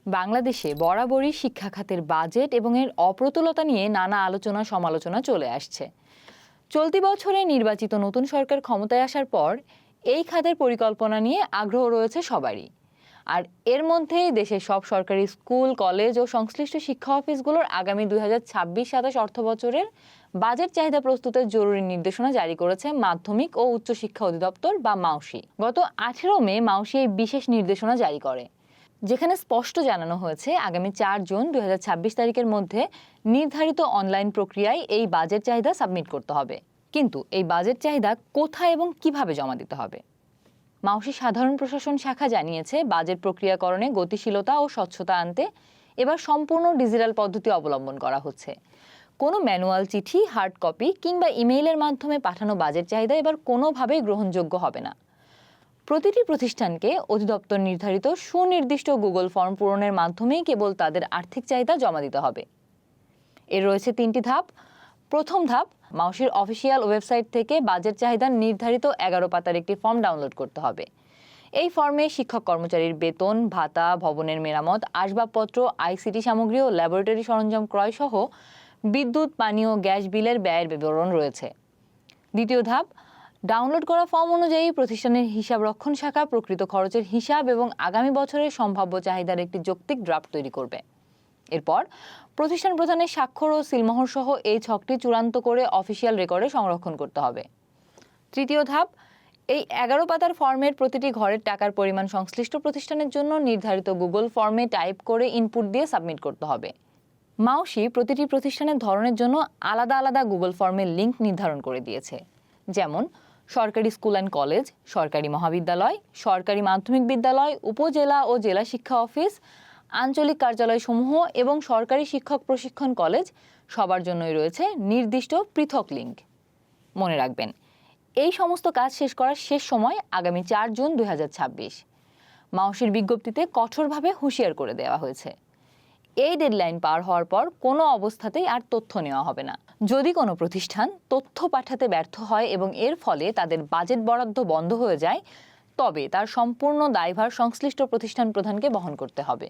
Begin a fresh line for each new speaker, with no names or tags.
বাংলাদেশে বরাবরই শিক্ষা খাতের বাজেট এবং এর অপ্রতুলতা নিয়ে নানা আলোচনা সমালোচনা চলে আসছে। চলতি বছরে নির্বাচিত নতুন সরকার ক্ষমতায় আসার পর এই খাতের পরিকল্পনা নিয়ে আগ্রহ রয়েছে সবারই। আর এর মধ্যেই দেশের সব সরকারি স্কুল, কলেজ ও সংশ্লিষ্ট শিক্ষা অফিসগুলোর আগামী 2026-27 অর্থবছরের বাজেট চাহিদা প্রস্তুতের জরুরি নির্দেশনা জারি করেছে মাধ্যমিক ও উচ্চশিক্ষা অধিদপ্তর বা মাউসি। গত 18 মে মাউসি এই বিশেষ নির্দেশনা জারি করে, যেখানে স্পষ্ট জানানো হয়েছে আগামী 4 জুন 2026 তারিখের মধ্যে নির্ধারিত অনলাইন প্রক্রিয়ায় এই বাজেট চাহিদা সাবমিট করতে হবে। কিন্তু এই বাজেট চাহিদা কোথায় এবং কিভাবে জমা দিতে হবে? মাউসি সাধারণ প্রশাসন শাখা জানিয়েছে, বাজেট প্রক্রিয়াকরণে গতিশীলতা ও স্বচ্ছতা আনতে এবার সম্পূর্ণ ডিজিটাল পদ্ধতি অবলম্বন করা হচ্ছে। কোনো ম্যানুয়াল চিঠি, হার্ড কপি কিংবা ইমেইলের মাধ্যমে পাঠানো বাজেট চাহিদা এবার কোনোভাবেই গ্রহণযোগ্য হবে না। প্রতিটি প্রতিষ্ঠানকে অধিদপ্তর নির্ধারিত সুনির্দিষ্ট গুগল ফর্ম পূরণের মাধ্যমেই কেবল তাদের আর্থিক চাহিদা জমা দিতে হবে। এর রয়েছে 3টি ধাপ। প্রথম ধাপ, মাউসির অফিসিয়াল ওয়েবসাইট থেকে বাজেট চাহিদার নির্ধারিত 11 পাতার একটি ফর্ম ডাউনলোড করতে হবে। এই ফর্মে শিক্ষক কর্মচারীর বেতন, ভাতা, ভবনের মেরামত, আসবাবপত্র, আইসিটি সামগ্রী ও ল্যাবরেটরি সরঞ্জাম ক্রয় সহ বিদ্যুৎ, পানি ও গ্যাস বিলের ব্যয়ের বিবরণ রয়েছে। দ্বিতীয় ধাপ, ডাউনলোড করা ফর্ম অনুযায়ী প্রতিষ্ঠানের হিসাব রক্ষণ শাখা প্রকৃত খরচের হিসাব এবং আগামী বছরের সম্ভাব্য চাহিদার একটি যৌক্তিক ড্রাফট তৈরি করবে। এরপর প্রতিষ্ঠান প্রধানের স্বাক্ষর ও সিলমোহর সহ এই ছকটি চূড়ান্ত করে অফিসিয়াল রেকর্ডে সংরক্ষণ করতে হবে। তৃতীয় ধাপ, এই 11 পাতার ফর্মের প্রতিটি ঘরের টাকার পরিমাণ সংশ্লিষ্ট প্রতিষ্ঠানের জন্য নির্ধারিত গুগল ফর্মে টাইপ করে ইনপুট দিয়ে সাবমিট করতে হবে। মাউসি প্রতিটি প্রতিষ্ঠানের ধরনের জন্য আলাদা আলাদা গুগল ফর্মের লিঙ্ক নির্ধারণ করে দিয়েছে, যেমন সরকারি স্কুল অ্যান্ড কলেজ, সরকারি মহাবিদ্যালয়, সরকারি মাধ্যমিক বিদ্যালয়, উপজেলা ও জেলা শিক্ষা অফিস, আঞ্চলিক কার্যালয়সমূহ এবং সরকারি শিক্ষক প্রশিক্ষণ কলেজ সবার জন্যই রয়েছে নির্দিষ্ট পৃথক লিঙ্ক। মনে রাখবেন, এই সমস্ত কাজ শেষ করার শেষ সময় আগামী 4 জুন 2026। মাউসির বিজ্ঞপ্তিতে কঠোরভাবে হুঁশিয়ার করে দেওয়া হয়েছে, এই ডেডলাইন পার হওয়ার পর কোনো অবস্থাতেই আর তথ্য নেওয়া হবে না। যদি কোনো প্রতিষ্ঠান তথ্য পাঠাতে ব্যর্থ হয় এবং এর ফলে তাদের বাজেট বরাদ্দ বন্ধ হয়ে যায়, তবে তার সম্পূর্ণ দায়ভার সংশ্লিষ্ট প্রতিষ্ঠান প্রধানকে বহন করতে হবে।